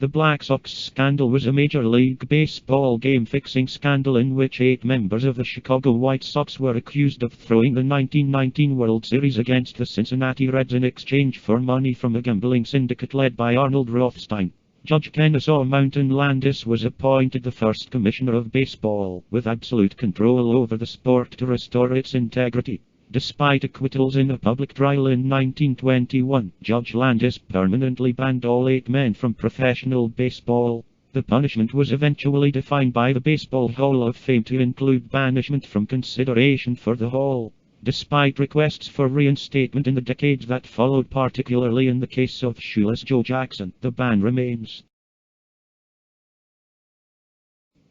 The Black Sox Scandal was a Major League Baseball game-fixing scandal in which 8 members of the Chicago White Sox were accused of throwing the 1919 World Series against the Cincinnati Reds in exchange for money from a gambling syndicate led by Arnold Rothstein. Judge Kenesaw Mountain Landis was appointed the first commissioner of baseball, with absolute control over the sport to restore its integrity. Despite acquittals in a public trial in 1921, Judge Landis permanently banned all 8 men from professional baseball. The punishment was eventually defined by the Baseball Hall of Fame to include banishment from consideration for the Hall. Despite requests for reinstatement in the decades that followed, particularly in the case of Shoeless Joe Jackson, the ban remains.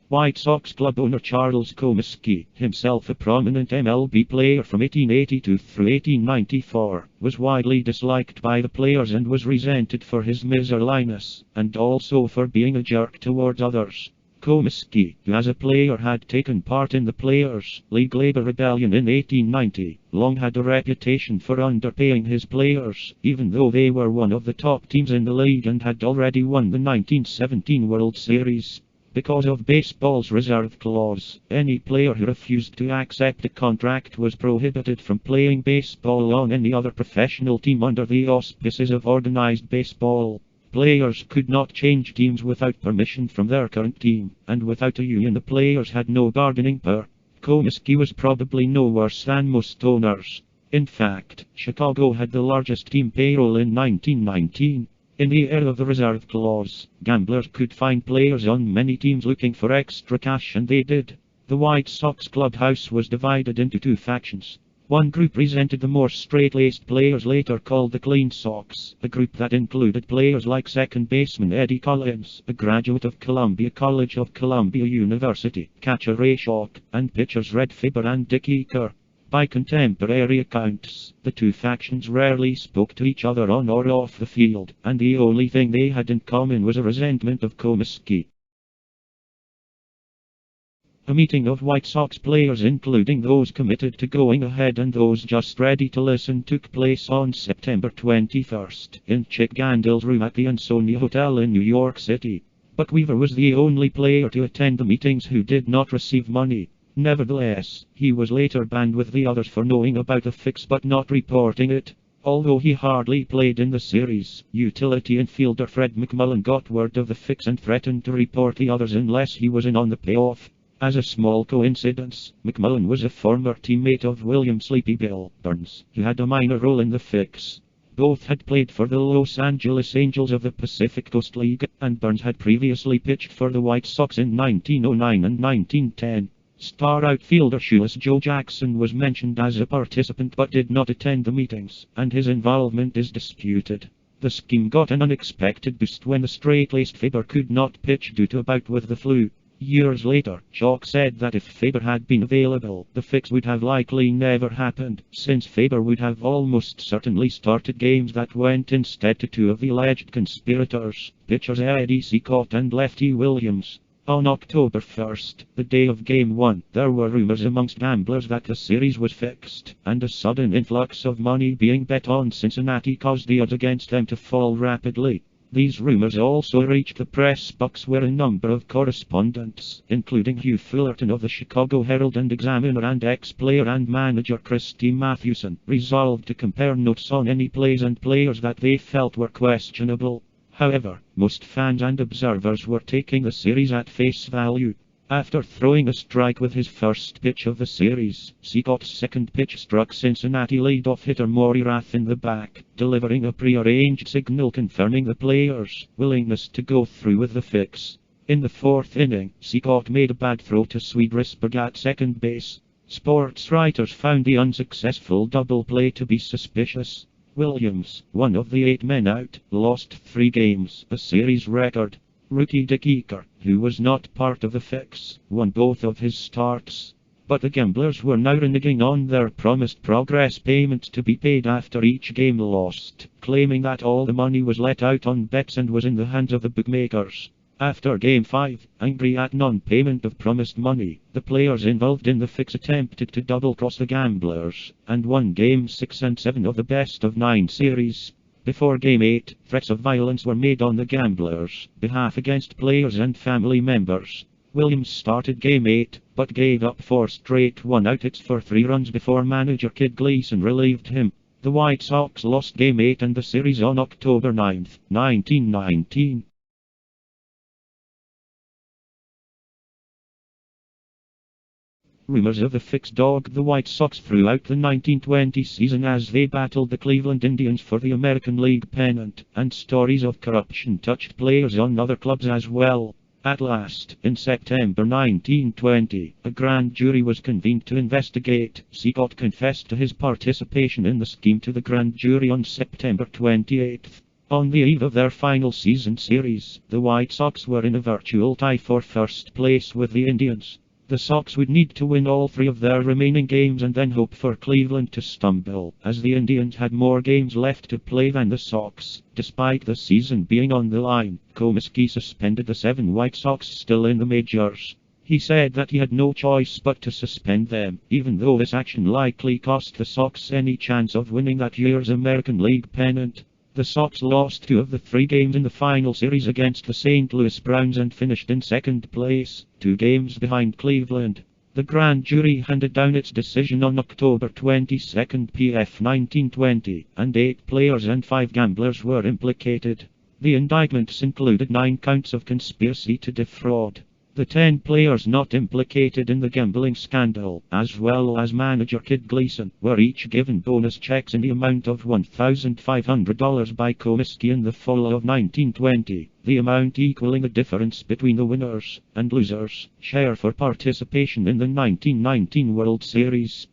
White Sox club owner Charles Comiskey, himself a prominent MLB player from 1882 through 1894, was widely disliked by the players and was resented for his miserliness, and also for being a jerk towards others. Comiskey, who as a player had taken part in the Players' League labor rebellion in 1890, long had a reputation for underpaying his players, even though they were one of the top teams in the league and had already won the 1917 World Series. Because of baseball's reserve clause, any player who refused to accept a contract was prohibited from playing baseball on any other professional team under the auspices of organized baseball. Players could not change teams without permission from their current team, and without a union the players had no bargaining power. Comiskey was probably no worse than most owners. In fact, Chicago had the largest team payroll in 1919. In the era of the reserve clause, gamblers could find players on many teams looking for extra cash, and they did. The White Sox clubhouse was divided into 2 factions. One group resented the more straight-laced players later called the Clean Sox, a group that included players like second baseman Eddie Collins, a graduate of Columbia College of Columbia University, catcher Ray Schalk, and pitchers Red Faber and Dick Eaker. By contemporary accounts, the 2 factions rarely spoke to each other on or off the field, and the only thing they had in common was a resentment of Comiskey. A meeting of White Sox players, including those committed to going ahead and those just ready to listen, took place on September 21st in Chick Gandil's room at the Ansonia Hotel in New York City. But Weaver was the only player to attend the meetings who did not receive money. Nevertheless, he was later banned with the others for knowing about the fix but not reporting it. Although he hardly played in the series, utility infielder Fred McMullen got word of the fix and threatened to report the others unless he was in on the payoff. As a small coincidence, McMullen was a former teammate of William Sleepy Bill Burns, who had a minor role in the fix. Both had played for the Los Angeles Angels of the Pacific Coast League, and Burns had previously pitched for the White Sox in 1909 and 1910. Star outfielder Shoeless Joe Jackson was mentioned as a participant but did not attend the meetings, and his involvement is disputed. The scheme got an unexpected boost when the straight-laced Faber could not pitch due to a bout with the flu. Years later, Schalk said that if Faber had been available, the fix would have likely never happened, since Faber would have almost certainly started games that went instead to 2 of the alleged conspirators, pitchers Eddie Cicotte and Lefty Williams. On October 1st, the day of Game 1, there were rumors amongst gamblers that the series was fixed, and a sudden influx of money being bet on Cincinnati caused the odds against them to fall rapidly. These rumors also reached the press box, where a number of correspondents, including Hugh Fullerton of the Chicago Herald and Examiner and ex-player and manager Christy Mathewson, resolved to compare notes on any plays and players that they felt were questionable. However, most fans and observers were taking the series at face value. After throwing a strike with his first pitch of the series, Cicotte's second pitch struck Cincinnati leadoff hitter Maury Rath in the back, delivering a prearranged signal confirming the players' willingness to go through with the fix. In the 4th inning, Cicotte made a bad throw to Swede Risberg at second base. Sports writers found the unsuccessful double play to be suspicious. Williams, one of the 8 men out, lost 3 games, a series record. Rookie Dick Eaker, who was not part of the fix, won both of his starts. But the gamblers were now reneging on their promised progress payments to be paid after each game lost, claiming that all the money was let out on bets and was in the hands of the bookmakers. After Game 5, angry at non-payment of promised money, the players involved in the fix attempted to double-cross the gamblers, and won Games 6 and 7 of the best-of-9 series. Before Game 8, threats of violence were made on the gamblers' behalf against players and family members. Williams started Game 8, but gave up 4 straight one-outs for 3 runs before manager Kid Gleason relieved him. The White Sox lost Game 8 and the series on October 9, 1919. Rumors of a fixed dogged the White Sox throughout the 1920 season as they battled the Cleveland Indians for the American League pennant, and stories of corruption touched players on other clubs as well. At last, in September 1920, a grand jury was convened to investigate. Cincinnati confessed to his participation in the scheme to the grand jury on September 28. On the eve of their final season series, the White Sox were in a virtual tie for first place with the Indians. The Sox would need to win all 3 of their remaining games and then hope for Cleveland to stumble, as the Indians had more games left to play than the Sox. Despite the season being on the line, Comiskey suspended the 7 White Sox still in the majors. He said that he had no choice but to suspend them, even though this action likely cost the Sox any chance of winning that year's American League pennant. The Sox lost 2 of the 3 games in the final series against the St. Louis Browns and finished in second place, 2 games behind Cleveland. The grand jury handed down its decision on October 22, PF 1920, and 8 players and 5 gamblers were implicated. The indictments included 9 counts of conspiracy to defraud. The 10 players not implicated in the gambling scandal, as well as manager Kid Gleason, were each given bonus checks in the amount of $1,500 by Comiskey in the fall of 1920, the amount equaling the difference between the winners and losers' share for participation in the 1919 World Series.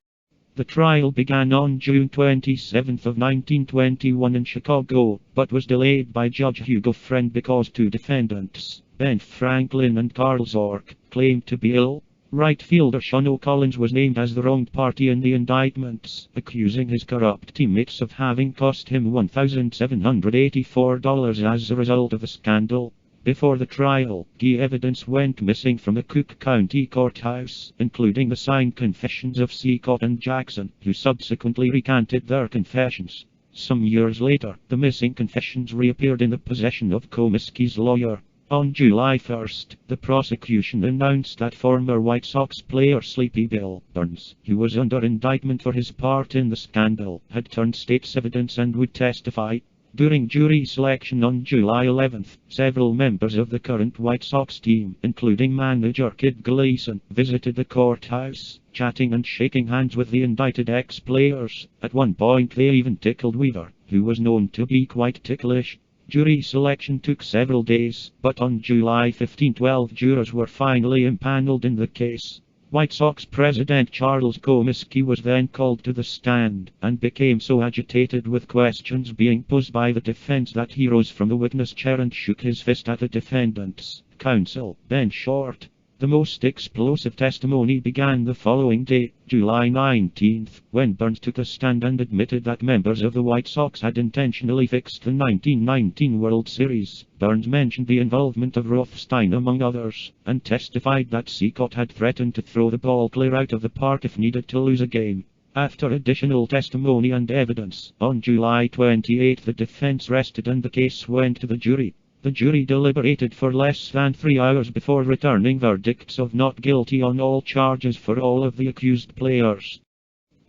The trial began on June 27 of 1921 in Chicago, but was delayed by Judge Hugo Friend because 2 defendants, Ben Franklin and Carl Zork, claimed to be ill. Right fielder Sean O'Collins was named as the wronged party in the indictments, accusing his corrupt teammates of having cost him $1,784 as a result of the scandal. Before the trial, key evidence went missing from the Cook County courthouse, including the signed confessions of Cincinnati and Jackson, who subsequently recanted their confessions. Some years later, the missing confessions reappeared in the possession of Comiskey's lawyer. On July 1, the prosecution announced that former White Sox player Sleepy Bill Burns, who was under indictment for his part in the scandal, had turned state's evidence and would testify. During jury selection on July 11, several members of the current White Sox team, including manager Kid Gleason, visited the courthouse, chatting and shaking hands with the indicted ex-players. At one point they even tickled Weaver, who was known to be quite ticklish. Jury selection took several days, but on July 15, 12 jurors were finally impaneled in the case. White Sox president Charles Comiskey was then called to the stand, and became so agitated with questions being posed by the defense that he rose from the witness chair and shook his fist at the defendant's counsel, Ben Short. The most explosive testimony began the following day, July 19, when Burns took the stand and admitted that members of the White Sox had intentionally fixed the 1919 World Series. Burns mentioned the involvement of Rothstein among others, and testified that Cincinnati had threatened to throw the ball clear out of the park if needed to lose a game. After additional testimony and evidence, on July 28 the defense rested and the case went to the jury. The jury deliberated for less than 3 hours before returning verdicts of not guilty on all charges for all of the accused players.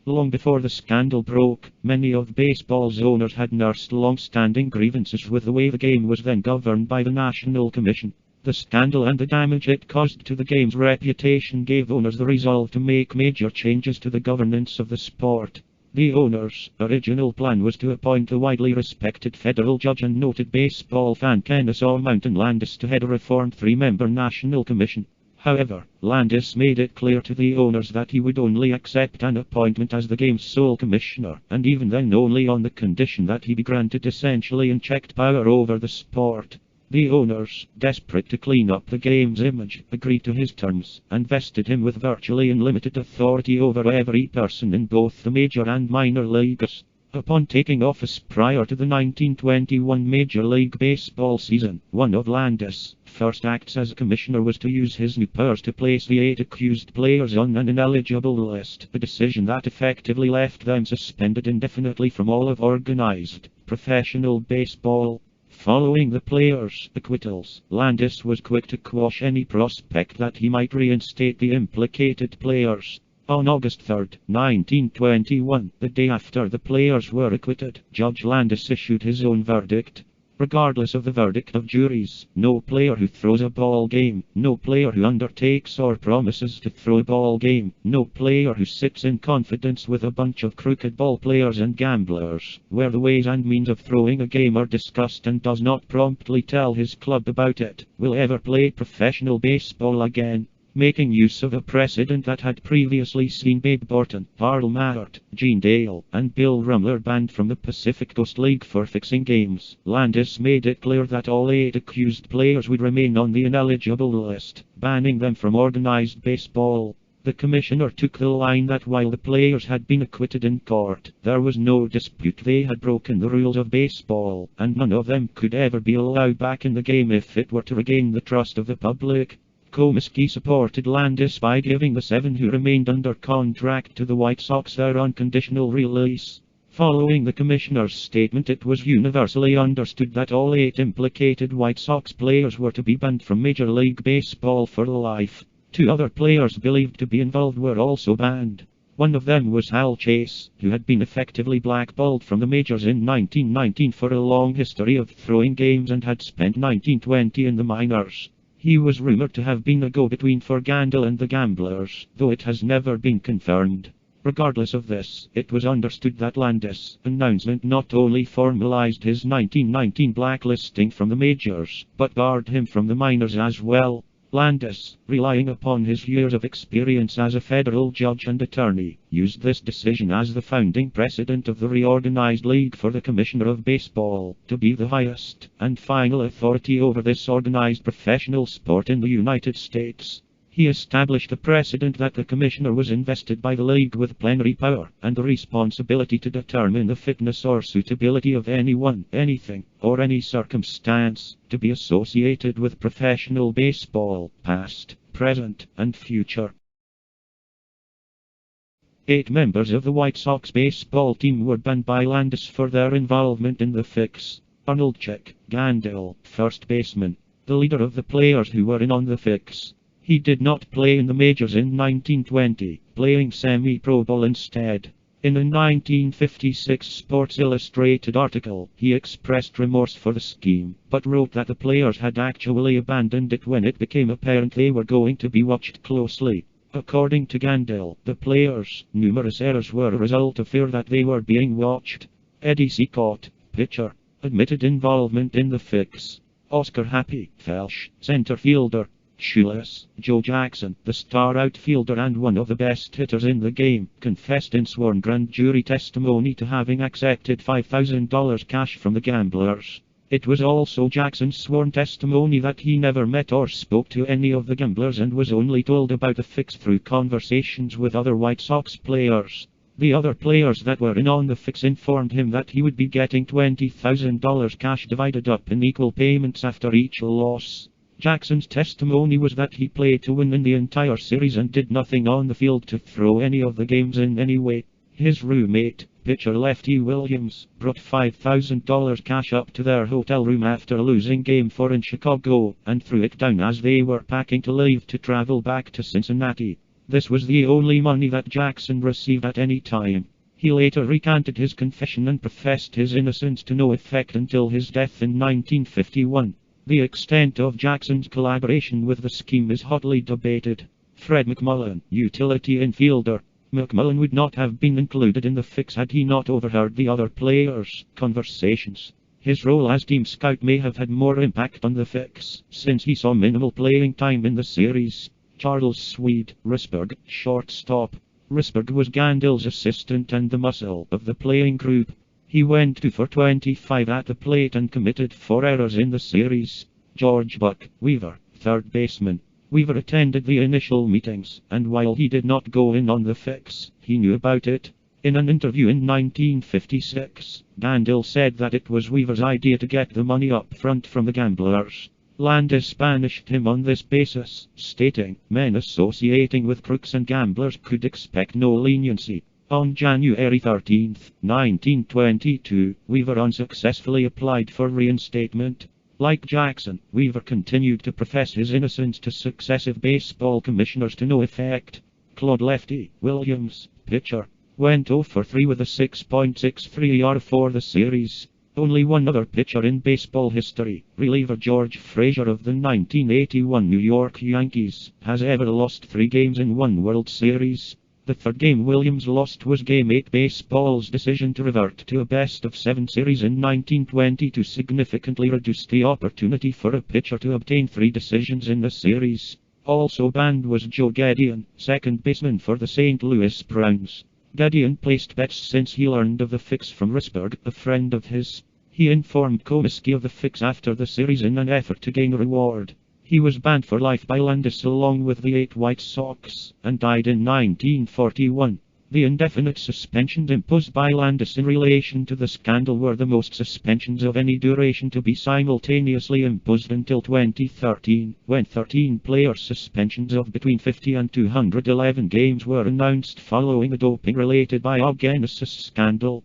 Long before the scandal broke, many of baseball's owners had nursed long-standing grievances with the way the game was then governed by the National Commission. The scandal and the damage it caused to the game's reputation gave owners the resolve to make major changes to the governance of the sport. The owners' original plan was to appoint the widely respected federal judge and noted baseball fan Kenesaw Mountain Landis to head a reformed 3-member National Commission. However, Landis made it clear to the owners that he would only accept an appointment as the game's sole commissioner, and even then only on the condition that he be granted essentially unchecked power over the sport. The owners, desperate to clean up the game's image, agreed to his terms, and vested him with virtually unlimited authority over every person in both the major and minor leagues. Upon taking office prior to the 1921 Major League Baseball season, one of Landis' first acts as commissioner was to use his new powers to place the 8 accused players on an ineligible list, a decision that effectively left them suspended indefinitely from all of organized professional baseball. Following the players' acquittals, Landis was quick to quash any prospect that he might reinstate the implicated players. On August 3, 1921, the day after the players were acquitted, Judge Landis issued his own verdict. Regardless of the verdict of juries, no player who throws a ball game, no player who undertakes or promises to throw a ball game, no player who sits in confidence with a bunch of crooked ball players and gamblers, where the ways and means of throwing a game are discussed and does not promptly tell his club about it, will ever play professional baseball again. Making use of a precedent that had previously seen Babe Borton, Harl Mahart, Gene Dale, and Bill Rumler banned from the Pacific Coast League for fixing games, Landis made it clear that all 8 accused players would remain on the ineligible list, banning them from organized baseball. The commissioner took the line that while the players had been acquitted in court, there was no dispute they had broken the rules of baseball, and none of them could ever be allowed back in the game if it were to regain the trust of the public. Comiskey supported Landis by giving the 7 who remained under contract to the White Sox their unconditional release. Following the commissioner's statement, it was universally understood that all 8 implicated White Sox players were to be banned from Major League Baseball for life. 2 other players believed to be involved were also banned. One of them was Hal Chase, who had been effectively blackballed from the majors in 1919 for a long history of throwing games and had spent 1920 in the minors. He was rumored to have been a go-between for Scandal and the gamblers, though it has never been confirmed. Regardless of this, it was understood that Landis' announcement not only formalized his 1919 blacklisting from the majors, but barred him from the minors as well. Landis, relying upon his years of experience as a federal judge and attorney, used this decision as the founding precedent of the reorganized league for the Commissioner of Baseball to be the highest and final authority over this organized professional sport in the United States. He established a precedent that the commissioner was invested by the league with plenary power and the responsibility to determine the fitness or suitability of anyone, anything, or any circumstance to be associated with professional baseball, past, present, and future. 8 members of the White Sox baseball team were banned by Landis for their involvement in the fix. Arnold Scandal, first baseman, the leader of the players who were in on the fix. He did not play in the majors in 1920, playing semi-pro ball instead. In a 1956 Sports Illustrated article, he expressed remorse for the scheme, but wrote that the players had actually abandoned it when it became apparent they were going to be watched closely. According to Scandal, the players' numerous errors were a result of fear that they were being watched. Eddie Seacott, pitcher, admitted involvement in the fix. Oscar Happy Felsh, center fielder. Shoeless Joe Jackson, the star outfielder and one of the best hitters in the game, confessed in sworn grand jury testimony to having accepted $5,000 cash from the gamblers. It was also Jackson's sworn testimony that he never met or spoke to any of the gamblers and was only told about the fix through conversations with other White Sox players. The other players that were in on the fix informed him that he would be getting $20,000 cash divided up in equal payments after each loss. Jackson's testimony was that he played to win in the entire series and did nothing on the field to throw any of the games in any way. His roommate, pitcher Lefty Williams, brought $5,000 cash up to their hotel room after losing Game 4 in Chicago, and threw it down as they were packing to leave to travel back to Cincinnati. This was the only money that Jackson received at any time. He later recanted his confession and professed his innocence to no effect until his death in 1951. The extent of Jackson's collaboration with the scheme is hotly debated. Fred McMullen, utility infielder. McMullen would not have been included in the fix had he not overheard the other players' conversations. His role as team scout may have had more impact on the fix, since he saw minimal playing time in the series. Charles Swede, Risberg, shortstop. Risberg was Scandal's assistant and the muscle of the playing group. He went 2 for 25 at the plate and committed 4 errors in the series. George Buck Weaver, third baseman. Weaver attended the initial meetings, and while he did not go in on the fix, he knew about it. In an interview in 1956, Scandal said that it was Weaver's idea to get the money up front from the gamblers. Landis banished him on this basis, stating, "Men associating with crooks and gamblers could expect no leniency." On January 13, 1922, Weaver unsuccessfully applied for reinstatement. Like Jackson, Weaver continued to profess his innocence to successive baseball commissioners to no effect. Claude Lefty Williams, pitcher, went 0 for 3 with a 6.63 ERA for the series. Only one other pitcher in baseball history, reliever George Frazier of the 1981 New York Yankees, has ever lost 3 games in one World Series. The third game Williams lost was Game 8. Baseball's decision to revert to a best-of-7 series in 1920 to significantly reduce the opportunity for a pitcher to obtain 3 decisions in the series. Also banned was Joe Gedeon, second baseman for the St. Louis Browns. Gedeon placed bets since he learned of the fix from Risberg, a friend of his. He informed Comiskey of the fix after the series in an effort to gain a reward. He was banned for life by Landis along with the 8 White Sox, and died in 1941. The indefinite suspensions imposed by Landis in relation to the scandal were the most suspensions of any duration to be simultaneously imposed until 2013, when 13 player suspensions of between 50 and 211 games were announced following the doping-related Kenesaw scandal.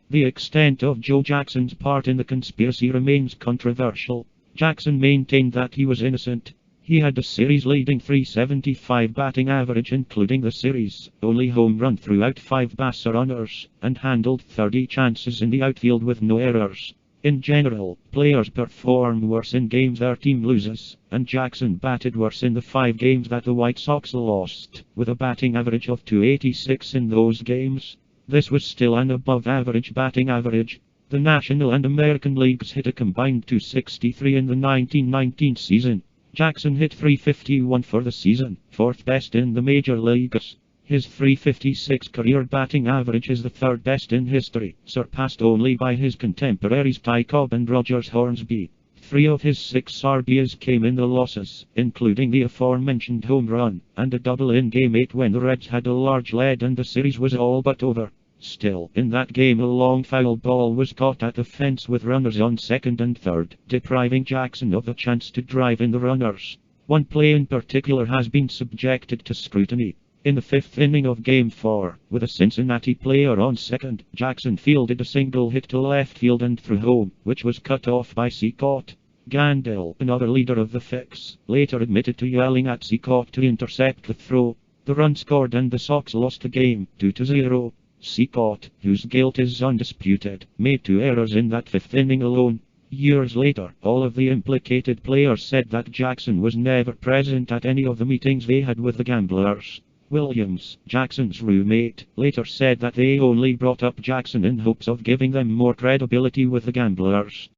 The extent of Joe Jackson's part in the conspiracy remains controversial. Jackson maintained that he was innocent. He had a series-leading .375 batting average including the series-only home run throughout 5 base runners, and handled 30 chances in the outfield with no errors. In general, players perform worse in games their team loses, and Jackson batted worse in the 5 games that the White Sox lost, with a batting average of .286 in those games. This was still an above-average batting average. The National and American Leagues hit a combined .263 in the 1919 season. Jackson hit .351 for the season, 4th best in the major leagues. His .356 career batting average is the 3rd best in history, surpassed only by his contemporaries Ty Cobb and Rogers Hornsby. 3 of his 6 RBIs came in the losses, including the aforementioned home run, and a double in Game 8 when the Reds had a large lead and the series was all but over. Still, in that game a long foul ball was caught at the fence with runners on second and third, depriving Jackson of the chance to drive in the runners. One play in particular has been subjected to scrutiny. In the 5th inning of Game 4, with a Cincinnati player on second, Jackson fielded a single hit to left field and threw home, which was cut off by Cincinnati. Scandal, another leader of the fix, later admitted to yelling at Cincinnati to intercept the throw. The run scored and the Sox lost the game, 2-0. Cincinnati, whose guilt is undisputed, made 2 errors in that 5th inning alone. Years later, all of the implicated players said that Jackson was never present at any of the meetings they had with the gamblers. Williams, Jackson's roommate, later said that they only brought up Jackson in hopes of giving them more credibility with the gamblers.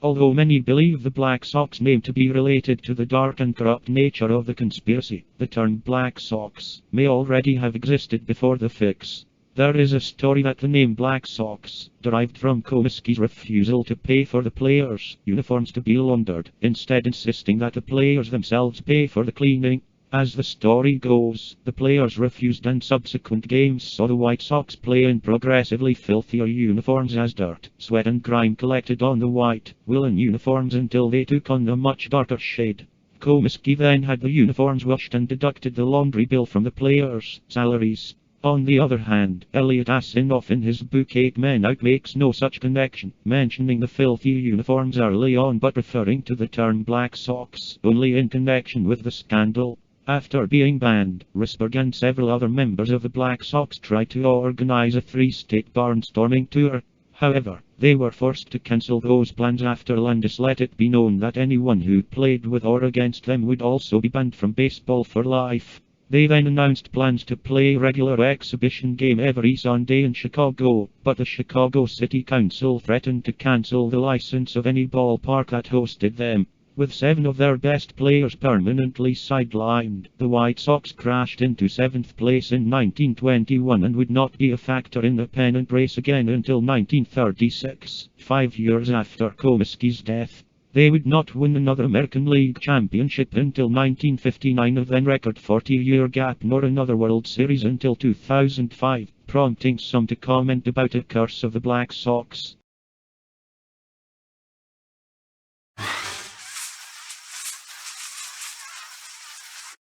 Although many believe the Black Sox name to be related to the dark and corrupt nature of the conspiracy, the term Black Sox may already have existed before the fix. There is a story that the name Black Sox derived from Comiskey's refusal to pay for the players' uniforms to be laundered, instead insisting that the players themselves pay for the cleaning. As the story goes, the players refused and subsequent games saw the White Sox play in progressively filthier uniforms as dirt, sweat and grime collected on the white, woolen uniforms until they took on a much darker shade. Comiskey then had the uniforms washed and deducted the laundry bill from the players' salaries. On the other hand, Elliot Asinoff in his book 8 Men Out makes no such connection, mentioning the filthy uniforms early on but referring to the term Black Sox only in connection with the scandal. After being banned, Risberg and several other members of the Black Sox tried to organize a 3-state barnstorming tour. However, they were forced to cancel those plans after Landis let it be known that anyone who played with or against them would also be banned from baseball for life. They then announced plans to play a regular exhibition game every Sunday in Chicago, but the Chicago City Council threatened to cancel the license of any ballpark that hosted them. With 7 of their best players permanently sidelined, the White Sox crashed into 7th place in 1921 and would not be a factor in the pennant race again until 1936, 5 years after Comiskey's death. They would not win another American League championship until 1959 of then record 40-year gap nor another World Series until 2005, prompting some to comment about a curse of the Black Sox.